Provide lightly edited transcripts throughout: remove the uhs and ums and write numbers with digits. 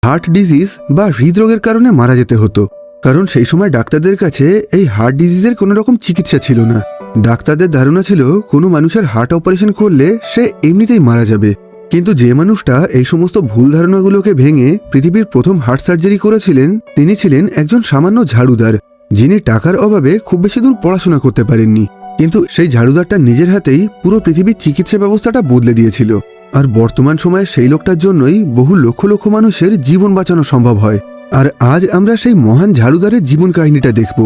Heart disease বা হৃদরোগের কারণে মারা যেতে হতো, কারণ সেই সময় ডাক্তারদের কাছে এই হার্ট ডিজিজের কোনো রকম চিকিৎসা ছিল না। ডাক্তারদের ধারণা ছিল কোনো মানুষের হার্ট অপারেশন করলে সে এমনিতেই মারা যাবে। কিন্তু যে মানুষটা এই সমস্ত ভুল ধারণাগুলোকে ভেঙে পৃথিবীর প্রথম হার্ট সার্জারি করেছিলেন, তিনি ছিলেন একজন সামান্য ঝাড়ুদার, যিনি টাকার অভাবে খুব বেশি দূর পড়াশোনা করতে পারেননি। কিন্তু সেই ঝাড়ুদারটা নিজের হাতেই পুরো পৃথিবীর চিকিৎসা ব্যবস্থাটা বদলে দিয়েছিল। আর বর্তমান সময়ে সেই লোকটার জন্যই বহু লক্ষ লক্ষ মানুষের জীবন বাঁচানো সম্ভব হয়। আর আজ আমরা সেই মহান ঝাড়ুদারের জীবন কাহিনীটা দেখব।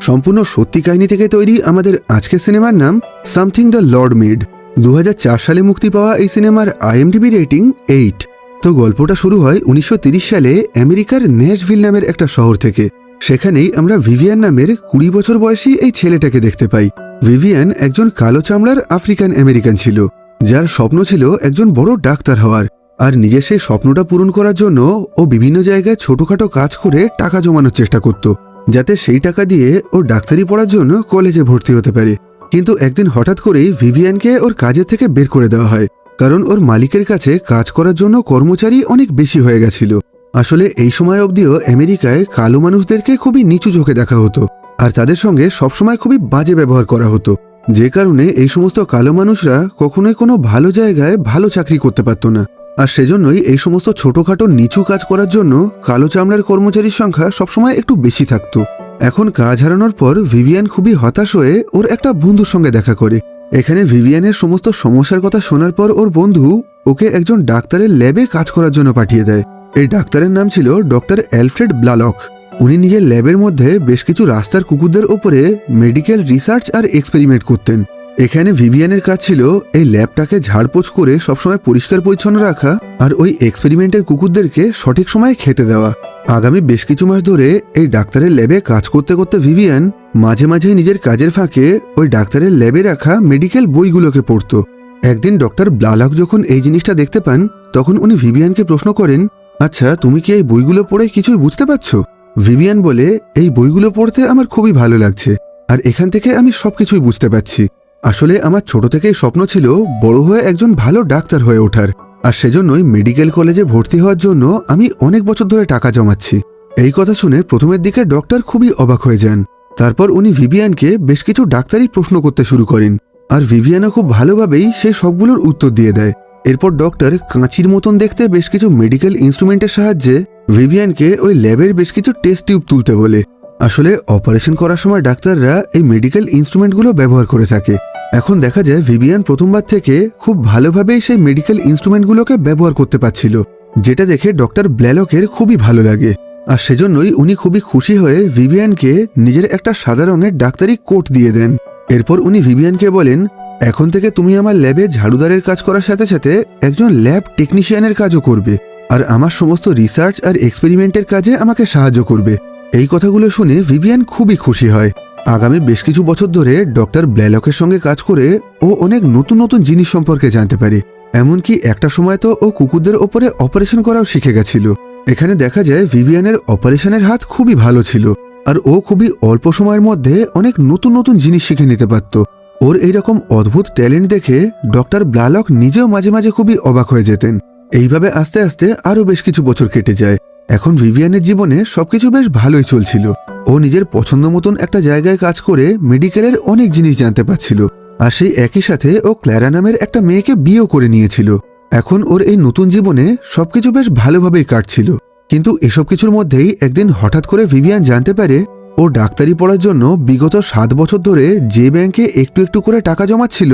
সম্পূর্ণ সত্যি কাহিনী থেকে তৈরি আমাদের আজকের সিনেমার নাম সামথিং দ্য লর্ড মেড। 2004 সালে মুক্তি পাওয়া এই সিনেমার IMDb রেটিং 8। তো গল্পটা শুরু হয় 1930 সালে আমেরিকার ন্যাশভিল নামের একটা শহর থেকে। সেখানেই আমরা ভিভিয়ান নামের 20 বছর বয়সী এই ছেলেটাকে দেখতে পাই। ভিভিয়ান একজন কালো চামড়ার আফ্রিকান আমেরিকান ছিল, যার স্বপ্ন ছিল একজন বড় ডাক্তার হওয়ার। আর নিজের সেই স্বপ্নটা পূরণ করার জন্য ও বিভিন্ন জায়গায় ছোটখাটো কাজ করে টাকা জমানোর চেষ্টা করত, যাতে সেই টাকা দিয়ে ও ডাক্তারি পড়ার জন্য কলেজে ভর্তি হতে পারে। কিন্তু একদিন হঠাৎ করেই ভিভিয়ানকে ওর কাজের থেকে বের করে দেওয়া হয়, কারণ ওর মালিকের কাছে কাজ করার জন্য কর্মচারী অনেক বেশি হয়ে গেছিল। আসলে এই সময় অবধিও আমেরিকায় কালো মানুষদেরকে খুবই নিচু চোখে দেখা হতো, আর তাদের সঙ্গে সবসময় খুবই বাজে ব্যবহার করা হতো, যে কারণে এই সমস্ত কালো মানুষরা কখনোই কোনো ভালো জায়গায় ভালো চাকরি করতে পারত না। আর সেজন্যই এই সমস্ত ছোটখাটো নিচু কাজ করার জন্য কালো চামড়ার কর্মচারীর সংখ্যা সবসময় একটু বেশি থাকত। এখন কাজ হারানোর পর ভিভিয়ান খুবই হতাশ হয়ে ওর একটা বন্ধুর সঙ্গে দেখা করে। এখানে ভিভিয়ানের সমস্ত সমস্যার কথা শোনার পর ওর বন্ধু ওকে একজন ডাক্তারের ল্যাবে কাজ করার জন্য পাঠিয়ে দেয়। এই ডাক্তারের নাম ছিল ডক্টর অ্যালফ্রেড ব্লালক। উনি নিজের ল্যাবের মধ্যে বেশ কিছু রাস্তার কুকুরদের ওপরে মেডিকেল রিসার্চ আর এক্সপেরিমেন্ট করতেন। এখানে ভিভিয়ানের কাজ ছিল এই ল্যাবটাকে ঝাড়পোছ করে সবসময় পরিষ্কার পরিচ্ছন্ন রাখা আর ওই এক্সপেরিমেন্টের কুকুরদেরকে সঠিক সময়ে খেতে দেওয়া। আগামী বেশ কিছু মাস ধরে এই ডাক্তারের ল্যাবে কাজ করতে করতে ভিভিয়ান মাঝে মাঝেই নিজের কাজের ফাঁকে ওই ডাক্তারের ল্যাবে রাখা মেডিকেল বইগুলোকে পড়ত। একদিন ডক্টর ব্লালক যখন এই জিনিসটা দেখতে পান, তখন উনি ভিভিয়ানকে প্রশ্ন করেন, আচ্ছা তুমি কি এই বইগুলো পড়ে কিছুই বুঝতে পারছো? ভিভিয়ান বলে, এই বইগুলো পড়তে আমার খুবই ভালো লাগছে, আর এখান থেকে আমি সবকিছুই বুঝতে পারছি। আসলে আমার ছোট থেকেই স্বপ্ন ছিল বড় হয়ে একজন ভালো ডাক্তার হয়ে ওঠার, আর সেজন্যই মেডিকেল কলেজে ভর্তি হওয়ার জন্য আমি অনেক বছর ধরে টাকা জমাচ্ছি। এই কথা শুনে প্রথমের দিকে ডক্টর খুবই অবাক হয়ে যান। তারপর উনি ভিভিয়ানকে বেশ কিছু ডাক্তারি প্রশ্ন করতে শুরু করেন, আর ভিভিয়ানও খুব ভালোভাবেই সেই সবগুলোর উত্তর দিয়ে দেয়। এরপর ডক্টর কাঁচির মতন দেখতে বেশ কিছু মেডিকেল ইনস্ট্রুমেন্টের সাহায্যে ভিভিয়ানকে ওই ল্যাবের বেশ কিছু টেস্ট টিউব তুলতে বলে। আসলে অপারেশন করার সময় ডাক্তাররা এই মেডিকেল ইনস্ট্রুমেন্টগুলো ব্যবহার করে থাকে। এখন দেখা যায় ভিভিয়ান প্রথমবার থেকে খুব ভালোভাবেই সেই মেডিকেল ইনস্ট্রুমেন্টগুলোকে ব্যবহার করতে পারছিল, যেটা দেখে ডক্টর ব্ল্যালকের খুবই ভালো লাগে। আর সেজন্যই উনি খুবই খুশি হয়ে ভিভিয়ানকে নিজের একটা সাদা রঙের ডাক্তারি কোট দিয়ে দেন। এরপর উনি ভিভিয়ানকে বলেন, এখন থেকে তুমি আমার ল্যাবে ঝাড়ুদারের কাজ করার সাথে সাথে একজন ল্যাব টেকনিশিয়ানের কাজও করবে, আর আমার সমস্ত রিসার্চ আর এক্সপেরিমেন্টের কাজে আমাকে সাহায্য করবে। এই কথাগুলো শুনে ভিভিয়ান খুবই খুশি হয়। আগামী বেশ কিছু বছর ধরে ডক্টর ব্ল্যালকের সঙ্গে কাজ করে ও অনেক নতুন নতুন জিনিস সম্পর্কে জানতে পারে। এমনকি একটা সময় তো ও কুকুরদের ওপরে অপারেশন করাও শিখে গেছিল। এখানে দেখা যায় ভিভিয়ানের অপারেশনের হাত খুবই ভালো ছিল, আর ও খুবই অল্প সময়ের মধ্যে অনেক নতুন নতুন জিনিস শিখে নিতে পারত। ওর এইরকম অদ্ভুত ট্যালেন্ট দেখে ডক্টর ব্লালক নিজেও মাঝে মাঝে খুবই অবাক হয়ে যেতেন। এইভাবে আস্তে আস্তে আরও বেশ কিছু বছর কেটে যায়। এখন ভিভিয়ানের জীবনে সবকিছু বেশ ভালোই চলছিল। ও নিজের পছন্দ মতন একটা জায়গায় কাজ করে মেডিকেলের অনেক জিনিস জানতে পারছিল, আর সেই একই সাথে ও ক্ল্যারা নামের একটা মেয়েকে বিয়েও করে নিয়েছিল। এখন ওর এই নতুন জীবনে সবকিছু বেশ ভালোভাবেই কাটছিল। কিন্তু এসব কিছুর মধ্যেই একদিন হঠাৎ করে ভিভিয়ান জানতে পারে ও ডাক্তারি পড়ার জন্য বিগত 7 বছর ধরে যে ব্যাংকে একটু একটু করে টাকা জমাচ্ছিল,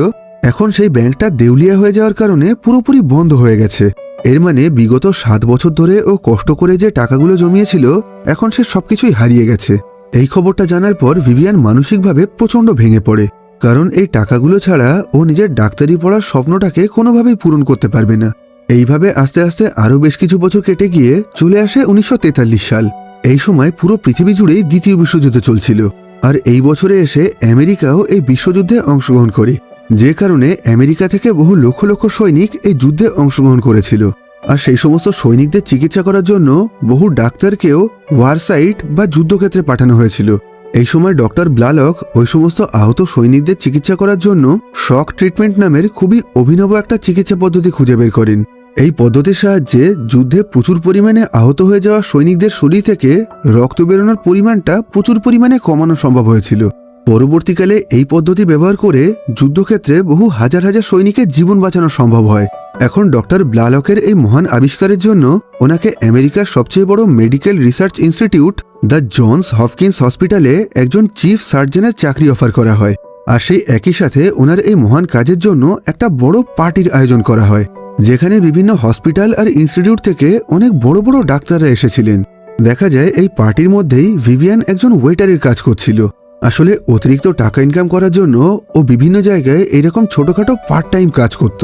এখন সেই ব্যাংকটা দেউলিয়া হয়ে যাওয়ার কারণে পুরোপুরি বন্ধ হয়ে গেছে। এর মানে বিগত 7 বছর ধরে ও কষ্ট করে যে টাকাগুলো জমিয়েছিল, এখন সে সবকিছুই হারিয়ে গেছে। এই খবরটা জানার পর ভিভিয়ান মানসিকভাবে প্রচণ্ড ভেঙে পড়ে, কারণ এই টাকাগুলো ছাড়া ও নিজের ডাক্তারি পড়ার স্বপ্নটাকে কোনোভাবেই পূরণ করতে পারবে না। এইভাবে আস্তে আস্তে আরও বেশ কিছু বছর কেটে গিয়ে চলে আসে 1943 সাল। এই সময় পুরো পৃথিবী জুড়েই দ্বিতীয় বিশ্বযুদ্ধ চলছিল, আর এই বছরে এসে আমেরিকাও এই বিশ্বযুদ্ধে অংশগ্রহণ করে, যে কারণে আমেরিকা থেকে বহু লক্ষ লক্ষ সৈনিক এই যুদ্ধে অংশগ্রহণ করেছিল। আর সেই সমস্ত সৈনিকদের চিকিৎসা করার জন্য বহু ডাক্তারকেও ওয়ার সাইট বা যুদ্ধক্ষেত্রে পাঠানো হয়েছিল। এই সময় ডক্টর ব্লালক ওই সমস্ত আহত সৈনিকদের চিকিৎসা করার জন্য শক ট্রিটমেন্ট নামের খুবই অভিনব একটা চিকিৎসা পদ্ধতি খুঁজে বের করেন। এই পদ্ধতির সাহায্যে যুদ্ধে প্রচুর পরিমাণে আহত হয়ে যাওয়া সৈনিকদের শরীর থেকে রক্ত বেরোনোর পরিমাণটা প্রচুর পরিমাণে কমানো সম্ভব হয়েছিল। পরবর্তীকালে এই পদ্ধতি ব্যবহার করে যুদ্ধক্ষেত্রে বহু হাজার হাজার সৈনিকের জীবন বাঁচানো সম্ভব হয়। এখন ডক্টর ব্লালকের এই মহান আবিষ্কারের জন্য ওনাকে আমেরিকার সবচেয়ে বড় medical research institute the Johns Hopkins হসপিটালে একজন চিফ সার্জনের চাকরি অফার করা হয়। আর সেই একই সাথে ওনার এই মহান কাজের জন্য একটা বড় পার্টির আয়োজন করা হয়, যেখানে বিভিন্ন হসপিটাল আর ইনস্টিটিউট থেকে অনেক বড় বড় ডাক্তাররা এসেছিলেন। দেখা যায় এই পার্টির মধ্যেই ভিভিয়ান একজন ওয়েটারের কাজ করছিল। আসলে অতিরিক্ত টাকা ইনকাম করার জন্য ও বিভিন্ন জায়গায় এরকম ছোটখাটো পার্ট টাইম কাজ করত।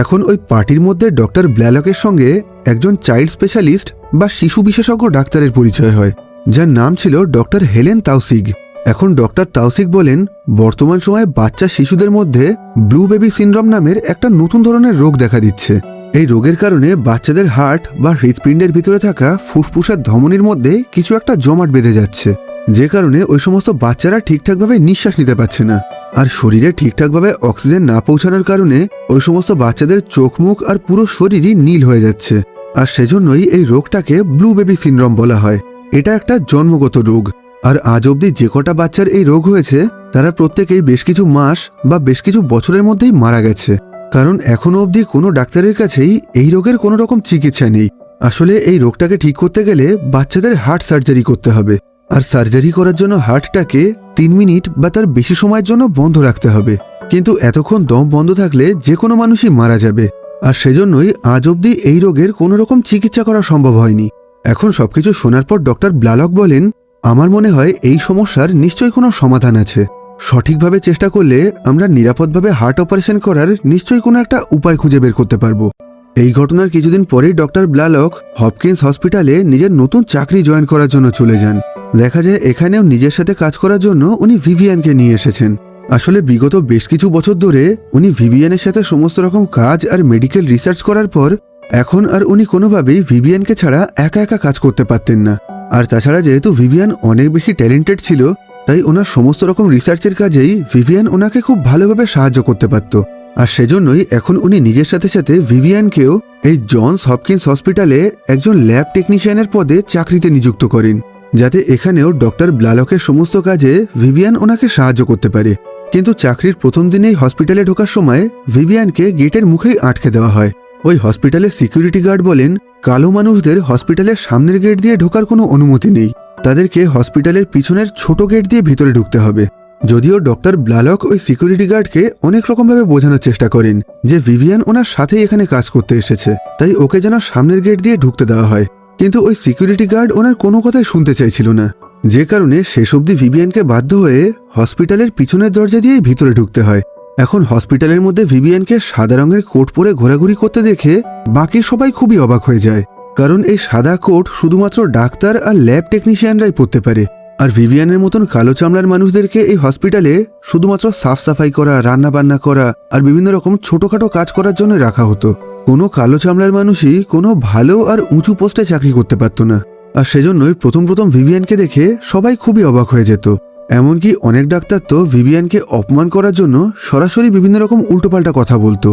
এখন ওই পার্টির মধ্যে ডক্টর ব্ল্যালকের সঙ্গে একজন চাইল্ড স্পেশালিস্ট বা শিশু বিশেষজ্ঞ ডাক্তারের পরিচয় হয়, যার নাম ছিল ডক্টর হেলেন তাওসিগ। এখন ডক্টর তাওসিগ বলেন, বর্তমান সময়ে বাচ্চা শিশুদের মধ্যে ব্লু বেবি সিনড্রোম নামের একটা নতুন ধরনের রোগ দেখা দিচ্ছে। এই রোগের কারণে বাচ্চাদের হার্ট বা হৃৎপিণ্ডের ভিতরে থাকা ফুসফুসের ধমনির মধ্যে কিছু একটা জমাট বেঁধে যাচ্ছে, যে কারণে ওই সমস্ত বাচ্চারা ঠিকঠাকভাবে নিঃশ্বাস নিতে পারছে না। আর শরীরে ঠিকঠাকভাবে অক্সিজেন না পৌঁছানোর কারণে ওই সমস্ত বাচ্চাদের চোখ মুখ আর পুরো শরীরই নীল হয়ে যাচ্ছে। আর সেজন্যই এই রোগটাকে ব্লু বেবি সিনড্রোম বলা হয়। এটা একটা জন্মগত রোগ। আর আজ অবধি যে কটা বাচ্চার এই রোগ হয়েছে তারা প্রত্যেকেই বেশ কিছু মাস বা বেশ কিছু বছরের মধ্যেই মারা গেছে, কারণ এখনো অবধি কোনো ডাক্তারের কাছেই এই রোগের কোনো রকম চিকিৎসা নেই। আসলে এই রোগটাকে ঠিক করতে গেলে বাচ্চাদের হার্ট সার্জারি করতে হবে, আর সার্জারি করার জন্য হার্টটাকে 3 মিনিট বা তার বেশি সময়ের জন্য বন্ধ রাখতে হবে। কিন্তু এতক্ষণ দম বন্ধ থাকলে যে কোনো মানুষই মারা যাবে, আর সেজন্যই আজ অবধি এই রোগের কোনো রকম চিকিৎসা করা সম্ভব হয়নি। এখন সবকিছু শোনার পর ডক্টর ব্লালক বলেন, আমার মনে হয় এই সমস্যার নিশ্চয়ই কোনো সমাধান আছে। সঠিকভাবে চেষ্টা করলে আমরা নিরাপদভাবে হার্ট অপারেশন করার নিশ্চয়ই কোনো একটা উপায় খুঁজে বের করতে পারবো। এই ঘটনার কিছুদিন পরেই ডক্টর ব্লালক হপকিন্স হসপিটালে নিজের নতুন চাকরি জয়েন করার জন্য চলে যান। দেখা যায় এখানেও নিজের সাথে কাজ করার জন্য উনি ভিভিয়ানকে নিয়ে এসেছেন। আসলে বিগত বেশ কিছু বছর ধরে উনি ভিভিয়ানের সাথে সমস্ত রকম কাজ আর মেডিকেল রিসার্চ করার পর এখন আর উনি কোনোভাবেই ভিভিয়ানকে ছাড়া একা একা কাজ করতে পারতেন না। আর তাছাড়া যেহেতু ভিভিয়ান অনেক বেশি ট্যালেন্টেড ছিল, তাই ওনার সমস্ত রকম রিসার্চের কাজেই ভিভিয়ান ওনাকে খুব ভালোভাবে সাহায্য করতে পারত। আর সেজন্যই এখন উনি নিজের সাথে সাথে ভিভিয়ানকেও এই জনস হপকিন্স হসপিটালে একজন ল্যাব টেকনিশিয়ানের পদে চাকরিতে নিযুক্ত করেন, যাতে এখানেও ডক্টর ব্লালকের সমস্ত কাজে ভিভিয়ান ওনাকে সাহায্য করতে পারে। কিন্তু চাকরির প্রথম দিনেই হসপিটালে ঢোকার সময় ভিভিয়ানকে গেটের মুখেই আটকে দেওয়া হয়। ওই হসপিটালের সিকিউরিটি গার্ড বলেন, কালো মানুষদের হসপিটালের সামনের গেট দিয়ে ঢোকার কোনো অনুমতি নেই, তাদেরকে হসপিটালের পিছনের ছোট গেট দিয়ে ভিতরে ঢুকতে হবে। যদিও ডক্টর ব্লালক ওই সিকিউরিটি গার্ডকে অনেক রকমভাবে বোঝানোর চেষ্টা করেন যে ভিভিয়ান ওনার সাথেই এখানে কাজ করতে এসেছে, তাই ওকে যেন সামনের গেট দিয়ে ঢুকতে দেওয়া হয়। কিন্তু ওই সিকিউরিটি গার্ড ওনার কোনো কথাই শুনতে চাইছিল না, যে কারণে শেষ অবধি ভিভিয়ানকে বাধ্য হয়ে হসপিটালের পিছনের দরজা দিয়েই ভিতরে ঢুকতে হয়। এখন হসপিটালের মধ্যে ভিভিয়ানকে সাদা রঙের কোট পরে ঘোরাঘুরি করতে দেখে বাকি সবাই খুবই অবাক হয়ে যায়, কারণ এই সাদা কোট শুধুমাত্র ডাক্তার আর ল্যাব টেকনিশিয়ানরাই পরতে পারে। আর ভিভিয়ানের মতন কালো চামড়ার মানুষদেরকে এই হসপিটালে শুধুমাত্র সাফ সাফাই করা, রান্না বান্না করা আর বিভিন্ন রকম ছোটখাটো কাজ করার জন্য রাখা হতো। কোনো কালো চামড়ার মানুষই কোনো ভালো আর উঁচু পোস্টে চাকরি করতে পারত না। আর সেজন্যই প্রথম ভিভিয়ানকে দেখে সবাই খুবই অবাক হয়ে যেত। এমনকি অনেক ডাক্তার তো ভিভিয়ানকে অপমান করার জন্য সরাসরি বিভিন্ন রকম উল্টোপাল্টা কথা বলতো।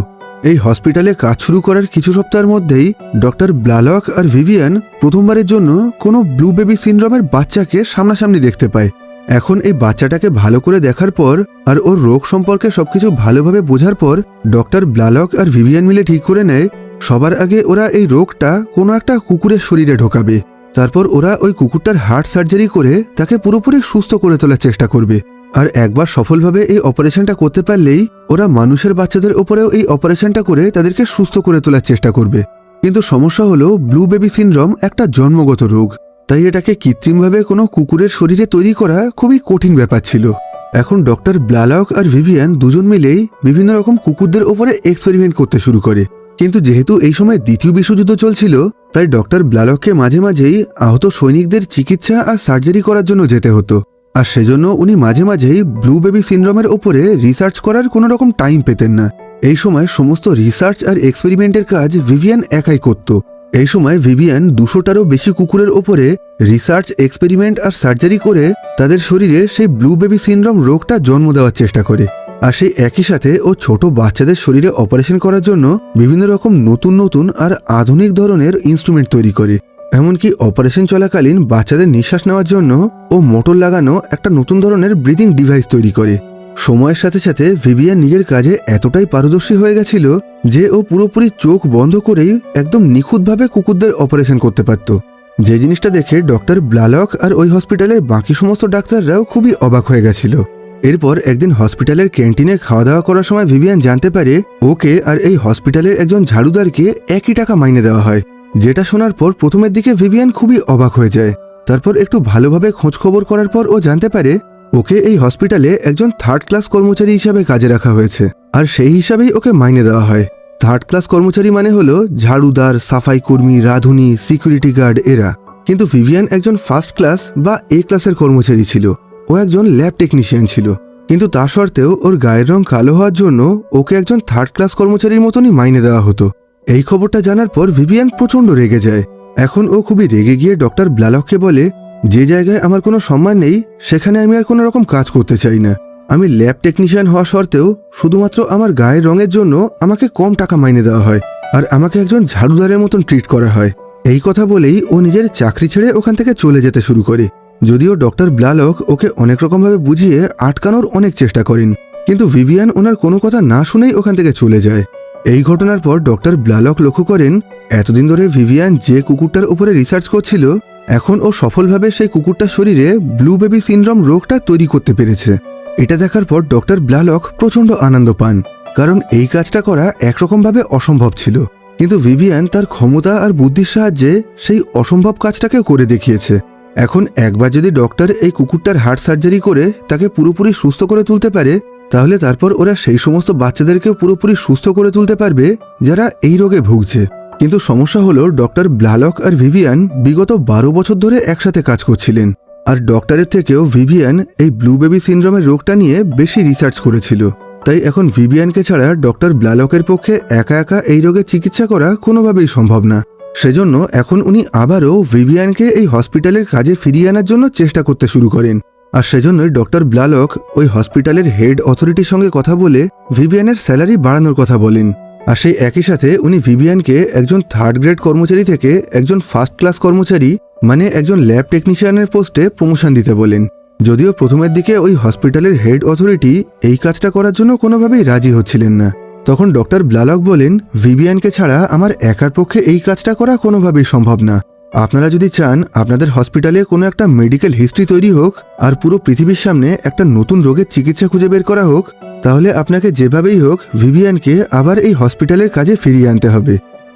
এই হসপিটালে কাজ শুরু করার কিছু সপ্তাহের মধ্যেই ডক্টর ব্লালক আর ভিভিয়ান প্রথমবারের জন্য কোনো ব্লু বেবি সিনড্রোমের বাচ্চাকে সামনাসামনি দেখতে পায়। এখন এই বাচ্চাটাকে ভালো করে দেখার পর আর ওর রোগ সম্পর্কে সবকিছু ভালোভাবে বোঝার পর ডক্টর ব্লালক আর ভিভিয়ান মিলে ঠিক করে নেয় সবার আগে ওরা এই রোগটা কোনো একটা কুকুরের শরীরে ঢোকাবে। তারপর ওরা ওই কুকুরটার হার্ট সার্জারি করে তাকে পুরোপুরি সুস্থ করে তোলার চেষ্টা করবে। আর একবার সফলভাবে এই অপারেশনটা করতে পারলেই ওরা মানুষের বাচ্চাদের ওপরেও এই অপারেশনটা করে তাদেরকে সুস্থ করে তোলার চেষ্টা করবে। কিন্তু সমস্যা হলো ব্লু বেবি সিনড্রোম একটা জন্মগত রোগ, তাই এটাকে কৃত্রিমভাবে কোনো কুকুরের শরীরে তৈরি করা খুবই কঠিন ব্যাপার ছিল। এখন ডক্টর ব্লালক আর ভিভিয়ান দুজন মিলেই বিভিন্ন রকম কুকুরদের ওপরে এক্সপেরিমেন্ট করতে শুরু করে। কিন্তু যেহেতু এই সময় দ্বিতীয় বিশ্বযুদ্ধ চলছিল, তাই ডক্টর ব্লালককে মাঝে মাঝেই আহত সৈনিকদের চিকিৎসা আর সার্জারি করার জন্য যেতে হতো। আর সেজন্য উনি মাঝে মাঝেই ব্লু বেবি সিনড্রোমের ওপরে রিসার্চ করার কোনো রকম টাইম পেতেন না। এই সময় সমস্ত রিসার্চ আর এক্সপেরিমেন্টের কাজ ভিভিয়ান একাই করত। এই সময় ভিভিয়ান 200টারও বেশি কুকুরের ওপরে রিসার্চ, এক্সপেরিমেন্ট আর সার্জারি করে তাদের শরীরে সেই ব্লু বেবি সিনড্রোম রোগটা জন্ম দেওয়ার চেষ্টা করে। আর সেই একই সাথে ও ছোট বাচ্চাদের শরীরে অপারেশন করার জন্য বিভিন্ন রকম নতুন নতুন আর আধুনিক ধরনের ইনস্ট্রুমেন্ট তৈরি করে। এমনকি অপারেশন চলাকালীন বাচ্চাদের নিঃশ্বাস নেওয়ার জন্য ও মোটর লাগানো একটা নতুন ধরনের ব্রিদিং ডিভাইস তৈরি করে। সময়ের সাথে সাথে ভিভিয়ান নিজের কাজে এতটাই পারদর্শী হয়ে গেছিল যে ও পুরোপুরি চোখ বন্ধ করেই একদম নিখুঁতভাবে কুকুরদের অপারেশন করতে পারত। যে জিনিসটা দেখে ডক্টর ব্লালক আর ওই হসপিটালের বাকি সমস্ত ডাক্তাররাও খুবই অবাক হয়ে গেছিল। এরপর একদিন হসপিটালের ক্যান্টিনে খাওয়া দাওয়া করার সময় ভিভিয়ান জানতে পারে ওকে আর এই হসপিটালের একজন ঝাড়ুদারকে একই টাকা মাইনে দেওয়া হয়। যেটা শোনার পর প্রথমের দিকে ভিভিয়ান খুবই অবাক হয়ে যায়। তারপর একটু ভালোভাবে খোঁজখবর করার পর ও জানতে পারে ওকে এই হসপিটালে একজন 3rd ক্লাস কর্মচারী হিসাবে কাজে রাখা হয়েছে, আর সেই হিসাবেই ওকে মাইনে দেওয়া হয়। 3rd ক্লাস কর্মচারী মানে হলো ঝাড়ুদার, সাফাই কর্মী, রাঁধুনি, সিকিউরিটি গার্ড এরা। কিন্তু ভিভিয়ান একজন 1st ক্লাস বা A ক্লাসের কর্মচারী ছিল। ও একজন ল্যাব টেকনিশিয়ান ছিল, কিন্তু তা সত্ত্বেও ওর গায়ের রং কালো হওয়ার জন্য ওকে একজন 3rd ক্লাস কর্মচারীর মতনই মাইনে দেওয়া হতো। এই খবরটা জানার পর ভিভিয়ান প্রচণ্ড রেগে যায়। এখন ও খুবই রেগে গিয়ে ডক্টর ব্লালককে বলে, যে জায়গায় আমার কোনো সম্মান নেই সেখানে আমি আর কোনো রকম কাজ করতে চাই না। আমি ল্যাব টেকনিশিয়ান হওয়া সত্ত্বেও শুধুমাত্র আমার গায়ের রঙের জন্য আমাকে কম টাকা মাইনে দেওয়া হয়, আর আমাকে একজন ঝাড়ুদারের মতন ট্রিট করা হয়। এই কথা বলেই ও নিজের চাকরি ছেড়ে ওখান থেকে চলে যেতে শুরু করে। যদিও ডক্টর ব্লালক ওকে অনেক রকমভাবে বুঝিয়ে আটকানোর অনেক চেষ্টা করেন, কিন্তু ভিভিয়ান ওনার কোনো কথা না শুনেই ওখান থেকে চলে যায়। এই ঘটনার পর ডক্টর ব্লালক লক্ষ্য করেন এতদিন ধরে ভিভিয়ান যে কুকুরটার উপরে রিসার্চ করছিল এখন ও সফলভাবে সেই কুকুরটার শরীরে ব্লু বেবি সিনড্রোম রোগটা তৈরি করতে পেরেছে। এটা দেখার পর ডক্টর ব্লালক প্রচণ্ড আনন্দ পান, কারণ এই কাজটা করা একরকমভাবে অসম্ভব ছিল। কিন্তু ভিভিয়ান তার ক্ষমতা আর বুদ্ধির সাহায্যে সেই অসম্ভব কাজটাকেও করে দেখিয়েছে। এখন একবার যদি ডক্টর এই কুকুরটার হার্ট সার্জারি করে তাকে পুরোপুরি সুস্থ করে তুলতে পারে, তাহলে তারপর ওরা সেই সমস্ত বাচ্চাদেরকেও পুরোপুরি সুস্থ করে তুলতে পারবে যারা এই রোগে ভুগছে। কিন্তু সমস্যা হলো ডক্টর ব্লালক আর ভিভিয়ান বিগত 12 বছর ধরে একসাথে কাজ করছিলেন, আর ডক্টরের থেকেও ভিভিয়ান এই ব্লু বেবি সিনড্রোমের রোগটা নিয়ে বেশি রিসার্চ করেছিল। তাই এখন ভিভিয়ানকে ছাড়া ডক্টর ব্লালকের পক্ষে একা একা এই রোগের চিকিৎসা করা কোনোভাবেই সম্ভব না। সেজন্য এখন উনি আবারও ভিভিয়ানকে এই হসপিটালের কাজে ফিরিয়ে আনার জন্য চেষ্টা করতে শুরু করেন। আর সেজন্যই ডক্টর ব্লালক ওই হসপিটালের হেড অথরিটির সঙ্গে কথা বলে ভিভিয়ানের স্যালারি বাড়ানোর কথা বলেন। আর সেই একই সাথে উনি ভিভিয়ানকে একজন 3rd গ্রেড কর্মচারী থেকে একজন 1st ক্লাস কর্মচারী মানে একজন ল্যাব টেকনিশিয়ানের পোস্টে প্রমোশন দিতে বলেন। যদিও প্রথমের দিকে ওই হসপিটালের হেড অথরিটি এই কাজটা করার জন্য কোনোভাবেই রাজি হচ্ছিলেন না। তখন ডক্টর ব্লালক বলেন, ভিভিয়ানকে ছাড়া আমার একার পক্ষে এই কাজটা করা কোনোভাবেই সম্ভব না। আপনারা যদি চান আপনাদের হসপিটালে কোনো একটা মেডিকেল হিস্ট্রি তৈরি হোক আর পুরো পৃথিবীর সামনে একটা নতুন রোগের চিকিৎসা খুঁজে বের করা হোক, তাহলে আপনাকে যেভাবেই হোক ভিভিয়ানকে আবার এই হসপিটালের কাজে ফিরিয়ে আনতে হবে।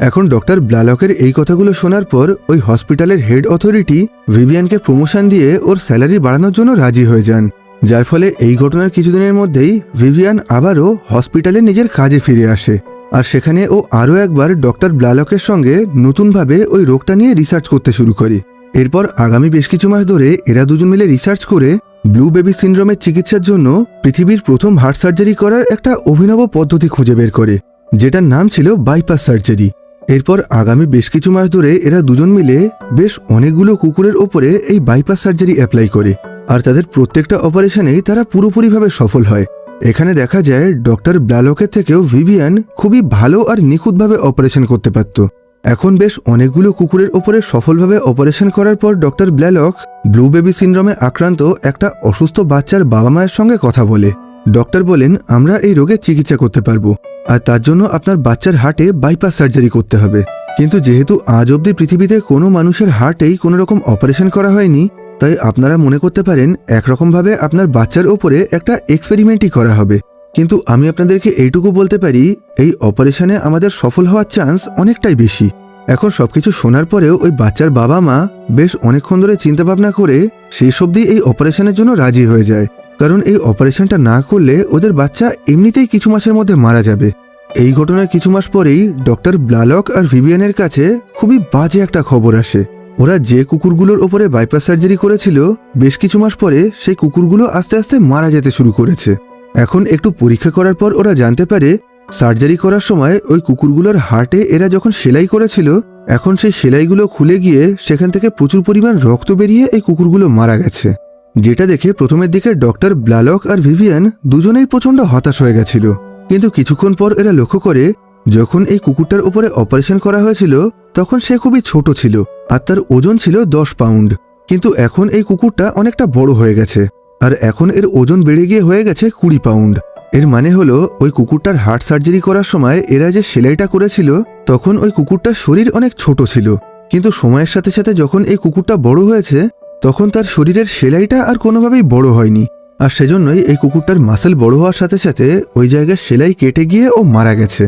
এখন ডক্টর ব্লালকের এই কথাগুলো শোনার পর ওই হসপিটালের হেড অথরিটি ভিভিয়ানকে প্রমোশন দিয়ে ওর স্যালারি বাড়ানোর জন্য রাজি হয়ে যান, যার ফলে এই ঘটনার কিছুদিনের মধ্যেই ভিভিয়ান আবারও হসপিটালে নিজের কাজে ফিরে আসে। আর সেখানে ও আরও একবার ডক্টর ব্লালকের সঙ্গে নতুনভাবে ওই রোগটা নিয়ে রিসার্চ করতে শুরু করে। এরপর আগামী বেশ কিছু মাস ধরে এরা দুজন মিলে রিসার্চ করে ব্লু বেবি সিনড্রোমের চিকিৎসার জন্য পৃথিবীর প্রথম হার্ট সার্জারি করার একটা অভিনব পদ্ধতি খুঁজে বের করে, যেটার নাম ছিল বাইপাস সার্জারি। এরপর আগামী বেশ কিছু মাস ধরে এরা দুজন মিলে বেশ অনেকগুলো কুকুরের ওপরে এই বাইপাস সার্জারি অ্যাপ্লাই করে, আর তাদের প্রত্যেকটা অপারেশনেই তারা পুরোপুরিভাবে সফল হয়। এখানে দেখা যায় ডক্টর ব্লালকের থেকেও ভিভিয়ান খুবই ভালো আর নিখুঁতভাবে অপারেশন করতে পারত। এখন বেশ অনেকগুলো কুকুরের ওপরে সফলভাবে অপারেশন করার পর ডক্টর ব্লালক ব্লু বেবি সিনড্রোমে আক্রান্ত একটা অসুস্থ বাচ্চার বাবা মায়ের সঙ্গে কথা বলে। ডক্টর বলেন, আমরা এই রোগের চিকিৎসা করতে পারবো, আর তার জন্য আপনার বাচ্চার হার্টে বাইপাস সার্জারি করতে হবে। কিন্তু যেহেতু আজ অবধি পৃথিবীতে কোনো মানুষের হার্টেই কোনো রকম অপারেশন করা হয়নি, তাই আপনারা মনে করতে পারেন একরকমভাবে আপনার বাচ্চার ওপরে একটা এক্সপেরিমেন্টই করা হবে। কিন্তু আমি আপনাদেরকে এইটুকু বলতে পারি, এই অপারেশনে আমাদের সফল হওয়ার চান্স অনেকটাই বেশি। এখন সবকিছু শোনার পরেও ওই বাচ্চার বাবা মা বেশ অনেকক্ষণ ধরে চিন্তাভাবনা করে শেষ অবধি এই অপারেশনের জন্য রাজি হয়ে যায়, কারণ এই অপারেশনটা না করলে ওদের বাচ্চা এমনিতেই কিছু মাসের মধ্যে মারা যাবে। এই ঘটনার কিছু মাস পরেই ডক্টর ব্লালক আর ভিভিয়ানের কাছে খুবই বাজে একটা খবর আসে। ওরা যে কুকুরগুলোর ওপরে বাইপাস সার্জারি করেছিল বেশ কিছু মাস পরে সেই কুকুরগুলো আস্তে আস্তে মারা যেতে শুরু করেছে। এখন একটু পরীক্ষা করার পর ওরা জানতে পারে সার্জারি করার সময় ওই কুকুরগুলোর হার্টে এরা যখন সেলাই করেছিল, এখন সেই সেলাইগুলো খুলে গিয়ে সেখান থেকে প্রচুর পরিমাণ রক্ত বেরিয়ে এই কুকুরগুলো মারা গেছে। যেটা দেখে প্রথমের দিকে ডক্টর ব্লালক আর ভিভিয়ান দুজনেই প্রচণ্ড হতাশ হয়ে গেছিল। কিন্তু কিছুক্ষণ পর এরা লক্ষ্য করে যখন এই কুকুরটার উপরে অপারেশন করা হয়েছিল তখন সে খুবই ছোট ছিল আর তার ওজন ছিল 10 পাউন্ড। কিন্তু এখন এই কুকুরটা অনেকটা বড় হয়ে গেছে আর এখন এর ওজন বেড়ে গিয়ে হয়ে গেছে 20 পাউন্ড। এর মানে হলো ওই কুকুরটার হার্ট সার্জারি করার সময় এরা যে সেলাইটা করেছিল তখন ওই কুকুরটার শরীর অনেক ছোট ছিল, কিন্তু সময়ের সাথে সাথে যখন এই কুকুরটা বড় হয়েছে তখন তার শরীরের সেলাইটা আর কোনোভাবেই বড় হয়নি, আর সেজন্যই এই কুকুরটার মাসেল বড় হওয়ার সাথে সাথে ওই জায়গায় সেলাই কেটে গিয়ে ও মারা গেছে।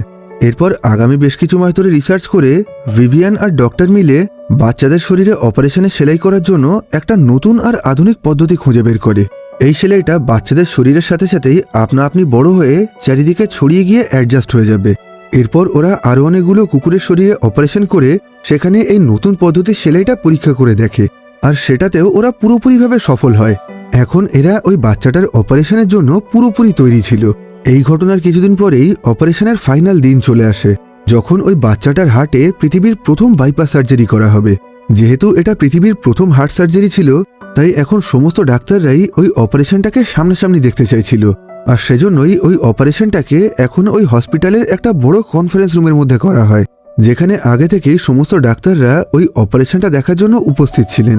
এরপর আগামী বেশ কিছু মাস ধরে রিসার্চ করে ভিভিয়ান আর ডক্টর মিলে বাচ্চাদের শরীরে অপারেশনে সেলাই করার জন্য একটা নতুন আর আধুনিক পদ্ধতি খুঁজে বের করে। এই সেলাইটা বাচ্চাদের শরীরের সাথে সাথেই আপনা আপনি বড় হয়ে চারিদিকে ছড়িয়ে গিয়ে অ্যাডজাস্ট হয়ে যাবে। এরপর ওরা আরও অনেকগুলো কুকুরের শরীরে অপারেশন করে সেখানে এই নতুন পদ্ধতির সেলাইটা পরীক্ষা করে দেখে, আর সেটাতেও ওরা পুরোপুরিভাবে সফল হয়। এখন এরা ওই বাচ্চাটার অপারেশনের জন্য পুরোপুরি তৈরি ছিল। এই ঘটনার কিছুদিন পরেই অপারেশনের ফাইনাল দিন চলে আসে, যখন ওই বাচ্চাটার হার্টে পৃথিবীর প্রথম বাইপাস সার্জারি করা হবে। যেহেতু এটা পৃথিবীর প্রথম হার্ট সার্জারি ছিল তাই এখন সমস্ত ডাক্তাররাই ওই অপারেশনটাকে সামনাসামনি দেখতে চাইছিল, আর সেজন্যই ওই অপারেশনটাকে এখন ওই হসপিটালের একটা বড় কনফারেন্স রুমের মধ্যে করা হয়, যেখানে আগে থেকেই সমস্ত ডাক্তাররা ওই অপারেশনটা দেখার জন্য উপস্থিত ছিলেন।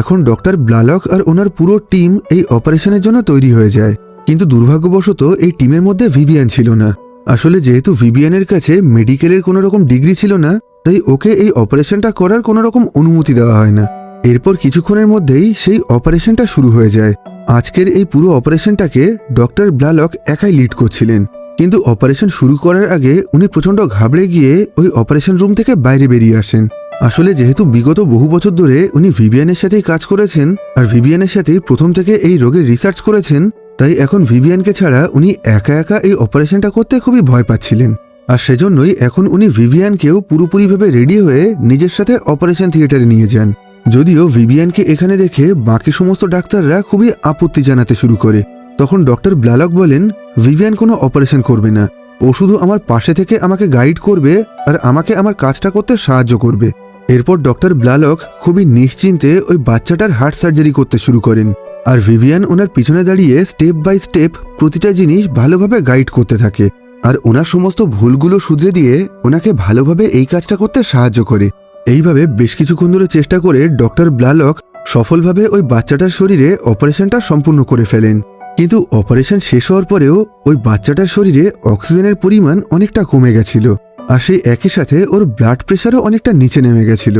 এখন ডক্টর ব্লালক আর ওনার পুরো টিম এই অপারেশনের জন্য তৈরি হয়ে যায়, কিন্তু দুর্ভাগ্যবশত এই টিমের মধ্যে ভিভিয়ান ছিল না। আসলে যেহেতু ভিভিয়ানের কাছে মেডিকেলের কোনো রকম ডিগ্রি ছিল না তাই ওকে এই অপারেশনটা করার কোনো রকম অনুমতি দেওয়া হয় না। এরপর কিছুক্ষণের মধ্যেই সেই অপারেশনটা শুরু হয়ে যায়। আজকের এই পুরো অপারেশনটাকে ডক্টর ব্লালক একাই লিড করছিলেন, কিন্তু অপারেশন শুরু করার আগে উনি প্রচণ্ড ঘাবড়ে গিয়ে ওই অপারেশন রুম থেকে বাইরে বেরিয়ে আসেন। আসলে যেহেতু বিগত বহু বছর ধরে উনি ভিভিয়ানের সাথেই কাজ করেছেন আর ভিভিয়ানের সাথেই প্রথম থেকে এই রোগের রিসার্চ করেছেন, তাই এখন ভিভিয়ানকে ছাড়া উনি একা একা এই অপারেশনটা করতে খুবই ভয় পাচ্ছিলেন। আর সেজন্যই এখন উনি ভিভিয়ানকেও পুরোপুরিভাবে রেডি হয়ে নিজের সাথে অপারেশন থিয়েটারে নিয়ে যান। যদিও ভিভিয়ানকে এখানে দেখে বাকি সমস্ত ডাক্তাররা খুবই আপত্তি জানাতে শুরু করে, তখন ডক্টর ব্লালক বলেন ভিভিয়ান কোনো অপারেশন করবে না, ও শুধু আমার পাশে থেকে আমাকে গাইড করবে আর আমাকে আমার কাজটা করতে সাহায্য করবে। এরপর ডক্টর ব্লালক খুবই নিশ্চিন্তে ওই বাচ্চাটার হার্ট সার্জারি করতে শুরু করেন, আর ভিভিয়ান ওনার পিছনে দাঁড়িয়ে স্টেপ বাই স্টেপ প্রতিটা জিনিস ভালোভাবে গাইড করতে থাকে আর ওনার সমস্ত ভুলগুলো শুধরে দিয়ে ওনাকে ভালোভাবে এই কাজটা করতে সাহায্য করে। এইভাবে বেশ কিছুক্ষণ ধরে চেষ্টা করে ডক্টর ব্লালক সফলভাবে ওই বাচ্চাটার শরীরে অপারেশনটা সম্পূর্ণ করে ফেলেন। কিন্তু অপারেশন শেষ হওয়ার পরেও ওই বাচ্চাটার শরীরে অক্সিজেনের পরিমাণ অনেকটা কমে গেছিল, আর সেই একই সাথে ওর ব্লাড প্রেশারও অনেকটা নিচে নেমে গেছিল,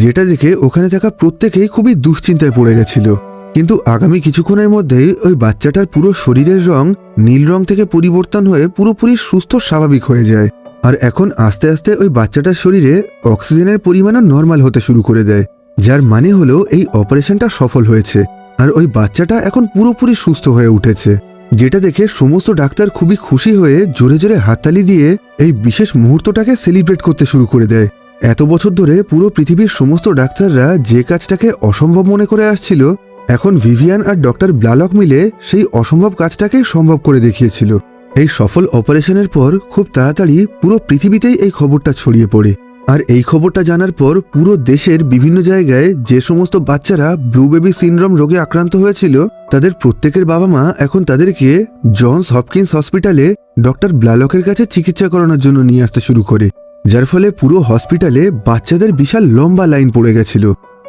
যেটা দেখে ওখানে থাকা প্রত্যেকেই খুবই দুশ্চিন্তায় পড়ে গেছিল। কিন্তু আগামী কিছুক্ষণের মধ্যেই ওই বাচ্চাটার পুরো শরীরের রং নীল রং থেকে পরিবর্তন হয়ে পুরোপুরি সুস্থ স্বাভাবিক হয়ে যায়, আর এখন আস্তে আস্তে ওই বাচ্চাটার শরীরে অক্সিজেনের পরিমাণও নর্মাল হতে শুরু করে দেয়, যার মানে হলো এই অপারেশনটা সফল হয়েছে আর ওই বাচ্চাটা এখন পুরোপুরি সুস্থ হয়ে উঠেছে। যেটা দেখে সমস্ত ডাক্তার খুবই খুশি হয়ে জোরে জোরে হাততালি দিয়ে এই বিশেষ মুহূর্তটাকে সেলিব্রেট করতে শুরু করে দেয়। এত বছর ধরে পুরো পৃথিবীর সমস্ত ডাক্তাররা যে কাজটাকে অসম্ভব মনে করে আসছিল, এখন ভিভিয়ান আর ডক্টর ব্লালক মিলে সেই অসম্ভব কাজটাকে সম্ভব করে দেখিয়েছিল। এই সফল অপারেশনের পর খুব তাড়াতাড়ি পুরো পৃথিবীতেই এই খবরটা ছড়িয়ে পড়ে, আর এই খবরটা জানার পর পুরো দেশের বিভিন্ন জায়গায় যে সমস্ত বাচ্চারা ব্লু বেবি সিনড্রোম রোগে আক্রান্ত হয়েছিল তাদের প্রত্যেকের বাবা মা এখন তাদেরকে জনস হপকিন্স হসপিটালে ডক্টর ব্লালকের কাছে চিকিৎসা করানোর জন্য নিয়ে আসতে শুরু করে, যার ফলে পুরো হসপিটালে বাচ্চাদের বিশাল লম্বা লাইন পড়ে গেছিল।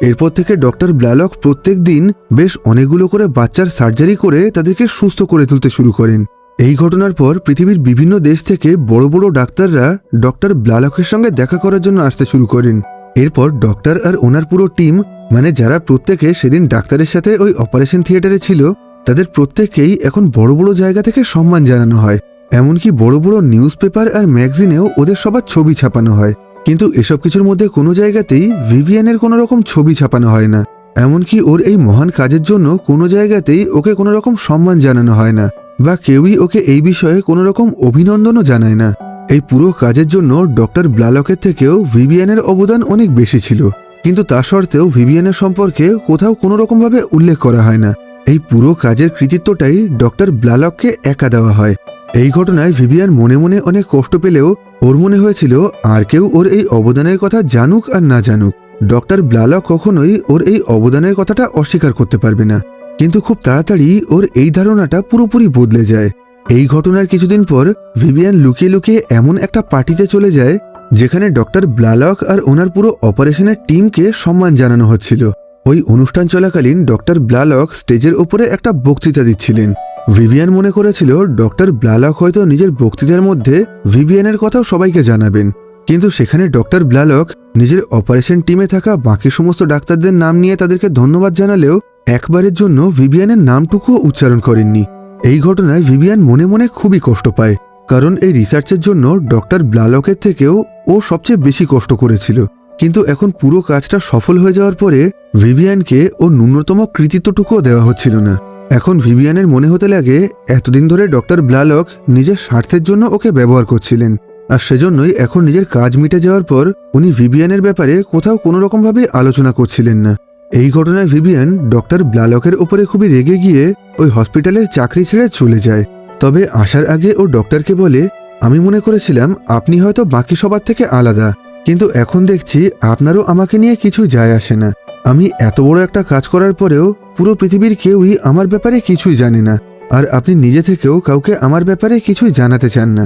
এরপর থেকে ডক্টর ব্লালক প্রত্যেক দিন বেশ অনেকগুলো করে বাচ্চার সার্জারি করে তাদেরকে সুস্থ করে তুলতে শুরু করেন। এই ঘটনার পর পৃথিবীর বিভিন্ন দেশ থেকে বড় বড় ডাক্তাররা ডক্টর ব্লালকের সঙ্গে দেখা করার জন্য আসতে শুরু করেন। এরপর ডক্টর আর ওনার পুরো টিম, মানে যারা প্রত্যেকে সেদিন ডাক্তারের সাথে ওই অপারেশন থিয়েটারে ছিল, তাদের প্রত্যেককেই এখন বড় বড় জায়গা থেকে সম্মান জানানো হয়। এমনকি বড় বড় নিউজ পেপার আর ম্যাগাজিনেও ওদের সবার ছবি ছাপানো হয়। কিন্তু এসব কিছুর মধ্যে কোনো জায়গাতেই ভিভিয়ানের কোনো রকম ছবি ছাপানো হয় না, এমনকি ওর এই মহান কাজের জন্য কোনো জায়গাতেই ওকে কোনো রকম সম্মান জানানো হয় না, বা কেউই ওকে এই বিষয়ে কোনো রকম অভিনন্দনও জানায় না। এই পুরো কাজের জন্য ডক্টর ব্লালকের থেকেও ভিভিয়ানের অবদান অনেক বেশি ছিল, কিন্তু তা সত্ত্বেও ভিভিয়ানের সম্পর্কে কোথাও কোনো রকমভাবে উল্লেখ করা হয় না। এই পুরো কাজের কৃতিত্বটাই ডক্টর ব্লালককে একা দেওয়া হয়। এই ঘটনায় ভিভিয়ান মনে মনে অনেক কষ্ট পেলেও ওর মনে হয়েছিল আর কেউ ওর এই অবদানের কথা জানুক আর না জানুক, ডক্টর ব্লালক কখনোই ওর এই অবদানের কথাটা অস্বীকার করতে পারবে না। কিন্তু খুব তাড়াতাড়ি ওর এই ধারণাটা পুরোপুরি বদলে যায়। এই ঘটনার কিছুদিন পর ভিভিয়ান লুকিয়ে লুকিয়ে এমন একটা পার্টিতে চলে যায় যেখানে ডক্টর ব্লালক আর ওনার পুরো অপারেশনের টিমকে সম্মান জানানো হচ্ছিল। ওই অনুষ্ঠান চলাকালীন ডক্টর ব্লালক স্টেজের ওপরে একটা বক্তৃতা দিচ্ছিলেন। ভিভিয়ান মনে করেছিল ডক্টর ব্লালক হয়তো নিজের বক্তৃতার মধ্যে ভিভিয়ানের কথাও সবাইকে জানাবেন, কিন্তু সেখানে ডক্টর ব্লালক নিজের অপারেশন টিমে থাকা বাকি সমস্ত ডাক্তারদের নাম নিয়ে তাদেরকে ধন্যবাদ জানালেও একবারের জন্য ভিভিয়ানের নামটুকুও উচ্চারণ করেননি। এই ঘটনায় ভিভিয়ান মনে মনে খুবই কষ্ট পায়, কারণ এই রিসার্চের জন্য ডক্টর ব্লালকের থেকেও ও সবচেয়ে বেশি কষ্ট করেছিল। কিন্তু এখন পুরো কাজটা সফল হয়ে যাওয়ার পরে ভিভিয়ানকে ও ন্যূনতম কৃতিত্বটুকুও দেওয়া হচ্ছিল না। এখন ভিভিয়ানের মনে হতে লাগে এতদিন ধরে ডক্টর ব্লালক নিজের স্বার্থের জন্য ওকে ব্যবহার করছিলেন, আর সেজন্যই এখন নিজের কাজ মিটে যাওয়ার পর উনি ভিভিয়ানের ব্যাপারে কোথাও কোনো রকমভাবে আলোচনা করছিলেন না। এই ঘটনায় ভিভিয়ান ডক্টর ব্লালকের ওপরে খুবই রেগে গিয়ে ওই হসপিটালের চাকরি ছেড়ে চলে যায়। তবে আসার আগে ও ডক্টরকে বলে, আমি মনে করেছিলাম আপনি হয়তো বাকি সবার থেকে আলাদা, কিন্তু এখন দেখছি আপনারও আমাকে নিয়ে কিছু যায় আসে না। আমি এত বড় একটা কাজ করার পরেও পুরো পৃথিবীর কেউই আমার ব্যাপারে কিছুই জানে না, আর আপনি নিজে থেকেও কাউকে আমার ব্যাপারে কিছুই জানাতে চান না।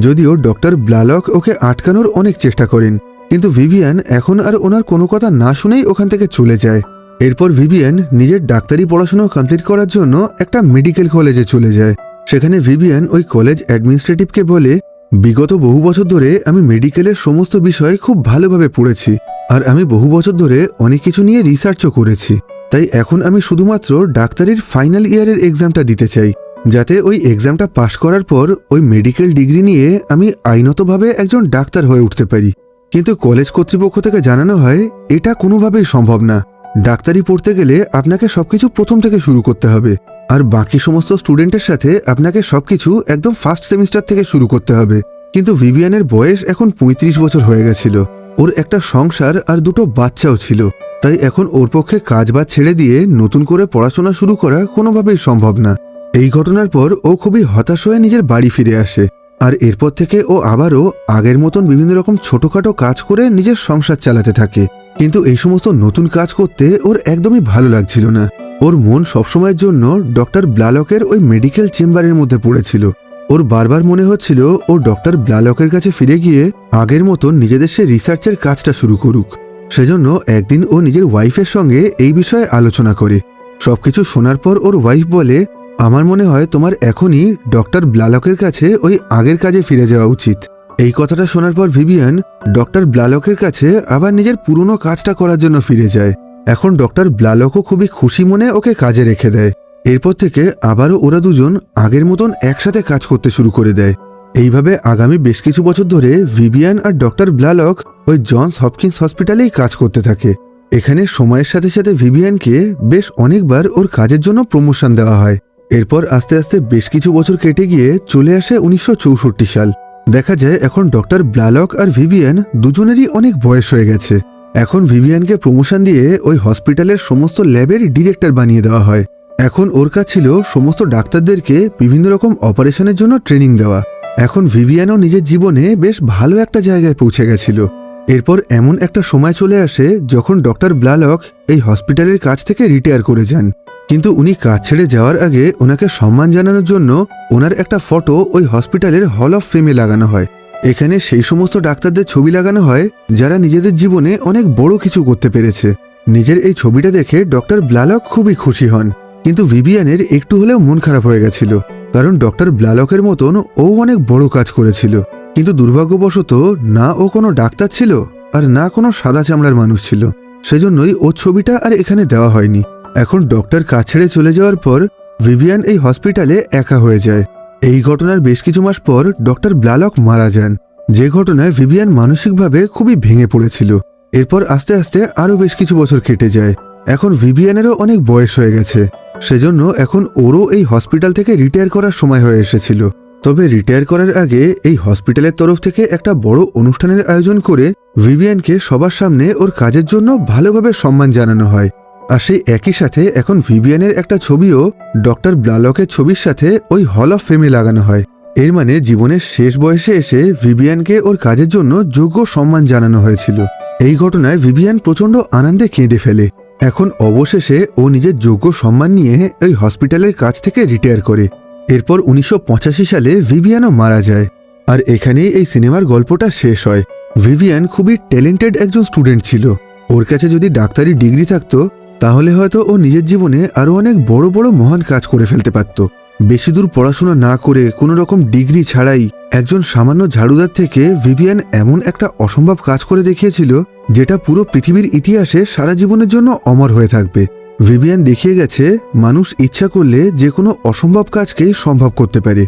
যদিও ডক্টর ব্লালক ওকে আটকানোর অনেক চেষ্টা করেন, কিন্তু ভিভিয়ান এখন আর ওনার কোনো কথা না শুনেই ওখান থেকে চলে যায়। এরপর ভিভিয়ান নিজের ডাক্তারি পড়াশোনা কমপ্লিট করার জন্য একটা মেডিকেল কলেজে চলে যায়। সেখানে ভিভিয়ান ওই কলেজ অ্যাডমিনিস্ট্রেটিভকে বলে, বিগত বহু বছর ধরে আমি মেডিকেলের সমস্ত বিষয় খুব ভালোভাবে পড়েছি, আর আমি বহু বছর ধরে অনেক কিছু নিয়ে রিসার্চও করেছি। তাই এখন আমি শুধুমাত্র ডাক্তারির ফাইনাল ইয়ারের এক্সামটা দিতে চাই, যাতে ওই এক্সামটা পাশ করার পর ওই মেডিকেল ডিগ্রি নিয়ে আমি আইনতভাবে একজন ডাক্তার হয়ে উঠতে পারি। কিন্তু কলেজ কর্তৃপক্ষ থেকে জানানো হয় এটা কোনোভাবেই সম্ভব না। ডাক্তারি পড়তে গেলে আপনাকে সবকিছু প্রথম থেকে শুরু করতে হবে, আর বাকি সমস্ত স্টুডেন্টের সাথে আপনাকে সবকিছু একদম ফার্স্ট সেমিস্টার থেকে শুরু করতে হবে। কিন্তু ভিভিয়ানের বয়স এখন ৩৫ বছর হয়ে গেছিল, ওর একটা সংসার আর দুটো বাচ্চাও ছিল, তাই এখন ওর পক্ষে কাজ বাজ ছেড়ে দিয়ে নতুন করে পড়াশোনা শুরু করা কোনোভাবেই সম্ভব না। এই ঘটনার পর ও খুবই হতাশ হয়ে নিজের বাড়ি ফিরে আসে, আর এরপর থেকে ও আবারও আগের মতন বিভিন্ন রকম ছোটখাটো কাজ করে নিজের সংসার চালাতে থাকে। কিন্তু এই সমস্ত নতুন কাজ করতে ওর একদমই ভালো লাগছিল না। ওর মন সবসময়ের জন্য ডক্টর ব্লালকের ওই মেডিকেল চেম্বারের মধ্যে পড়েছিল। ওর বারবার মনে হচ্ছিল ও ডক্টর ব্লালকের কাছে ফিরে গিয়ে আগের মতন নিজেদের সে রিসার্চের কাজটা শুরু করুক। সেজন্য একদিন ও নিজের ওয়াইফের সঙ্গে এই বিষয়ে আলোচনা করে। সবকিছু শোনার পর ওর ওয়াইফ বলে, আমার মনে হয় তোমার এখনই ডক্টর ব্লালকের কাছে ওই আগের কাজে ফিরে যাওয়া উচিত। এই কথাটা শোনার পর ভিভিয়ান ডক্টর ব্লালকের কাছে আবার নিজের পুরনো কাজটা করার জন্য ফিরে যায়। এখন ডক্টর ব্লালকও খুবই খুশি মনে ওকে কাজে রেখে দেয়। এরপর থেকে আবারও ওরা দুজন আগের মতন একসাথে কাজ করতে শুরু করে দেয়। এইভাবে আগামী বেশ কিছু বছর ধরে ভিভিয়ান আর ডক্টর ব্লালক ওই জনস হপকিন্স হসপিটালেই কাজ করতে থাকে। এখানে সময়ের সাথে সাথে ভিভিয়ানকে বেশ অনেকবার ওর কাজের জন্য প্রমোশন দেওয়া হয়। এরপর আস্তে আস্তে বেশ কিছু বছর কেটে গিয়ে চলে আসে 1964 সাল। দেখা যায় এখন ডক্টর ব্লালক আর ভিভিয়ান দুজনেরই অনেক বয়স হয়ে গেছে। এখন ভিভিয়ানকে প্রমোশন দিয়ে ওই হসপিটালের সমস্ত ল্যাবের ডিরেক্টর বানিয়ে দেওয়া হয়। এখন ওর কাজ ছিল সমস্ত ডাক্তারদেরকে বিভিন্ন রকম অপারেশনের জন্য ট্রেনিং দেওয়া। এখন ভিভিয়ানও নিজের জীবনে বেশ ভালো একটা জায়গায় পৌঁছে গেছিল। এরপর এমন একটা সময় চলে আসে যখন ডক্টর ব্লালক এই হসপিটালের কাজ থেকে রিটায়ার করে যান। কিন্তু উনি কাজ ছেড়ে যাওয়ার আগে ওনাকে সম্মান জানানোর জন্য ওনার একটা ফটো ওই হসপিটালের হল অফ ফেমে লাগানো হয়। এখানে সেই সমস্ত ডাক্তারদের ছবি লাগানো হয় যারা নিজেদের জীবনে অনেক বড় কিছু করতে পেরেছে। নিজের এই ছবিটা দেখে ডক্টর ব্লালক খুবই খুশি হন, কিন্তু ভিভিয়ানের একটু হলেও মন খারাপ হয়ে গেছিল, কারণ ডক্টর ব্লালকের মতন ও অনেক বড় কাজ করেছিল। কিন্তু দুর্ভাগ্যবশত না ও কোনো ডাক্তার ছিল আর না কোনো সাদা চামড়ার মানুষ ছিল, সেজন্যই ওর ছবিটা আর এখানে দেওয়া হয়নি। এখন ডক্টর কাজ ছেড়ে চলে যাওয়ার পর ভিভিয়ান এই হসপিটালে একা হয়ে যায়। এই ঘটনার বেশ কিছু মাস পর ডক্টর ব্লালক মারা যান, যে ঘটনায় ভিভিয়ান মানসিকভাবে খুবই ভেঙে পড়েছিল। এরপর আস্তে আস্তে আরও বেশ কিছু বছর কেটে যায়। এখন ভিভিয়ানেরও অনেক বয়স হয়ে গেছে, সেজন্য এখন ওরও এই হসপিটাল থেকে রিটায়ার করার সময় হয়ে এসেছিল। তবে রিটায়ার করার আগে এই হসপিটালের তরফ থেকে একটা বড় অনুষ্ঠানের আয়োজন করে ভিভিয়ানকে সবার সামনে ওর কাজের জন্য ভালোভাবে সম্মান জানানো হয়। আর সেই একই সাথে এখন ভিভিয়ানের একটা ছবিও ডক্টর ব্লালকের ছবির সাথে ওই হল অফ ফেমে লাগানো হয়। এর মানে জীবনের শেষ বয়সে এসে ভিভিয়ানকে ওর কাজের জন্য যোগ্য সম্মান জানানো হয়েছিল। এই ঘটনায় ভিভিয়ান প্রচণ্ড আনন্দে কেঁদে ফেলে। এখন অবশেষে ও নিজের যোগ্য সম্মান নিয়ে ওই হসপিটালের কাছ থেকে রিটায়ার করে। এরপর 1985 সালে ভিভিয়ানও মারা যায়। আর এখানেই এই সিনেমার গল্পটা শেষ হয়। ভিভিয়ান খুবই ট্যালেন্টেড একজন স্টুডেন্ট ছিল। ওর কাছে যদি ডাক্তারি ডিগ্রি থাকতো তাহলে হয়তো ও নিজের জীবনে আরও অনেক বড় বড় মহান কাজ করে ফেলতে পারত। বেশি দূর পড়াশোনা না করে কোনো রকম ডিগ্রি ছাড়াই একজন সামান্য ঝাড়ুদার থেকে ভিভিয়ান এমন একটা অসম্ভব কাজ করে দেখিয়েছিল যেটা পুরো পৃথিবীর ইতিহাসে সারা জীবনের জন্য অমর হয়ে থাকবে। ভিভিয়ান দেখিয়ে গেছে মানুষ ইচ্ছা করলে যে কোনো অসম্ভব কাজকেই সম্ভব করতে পারে।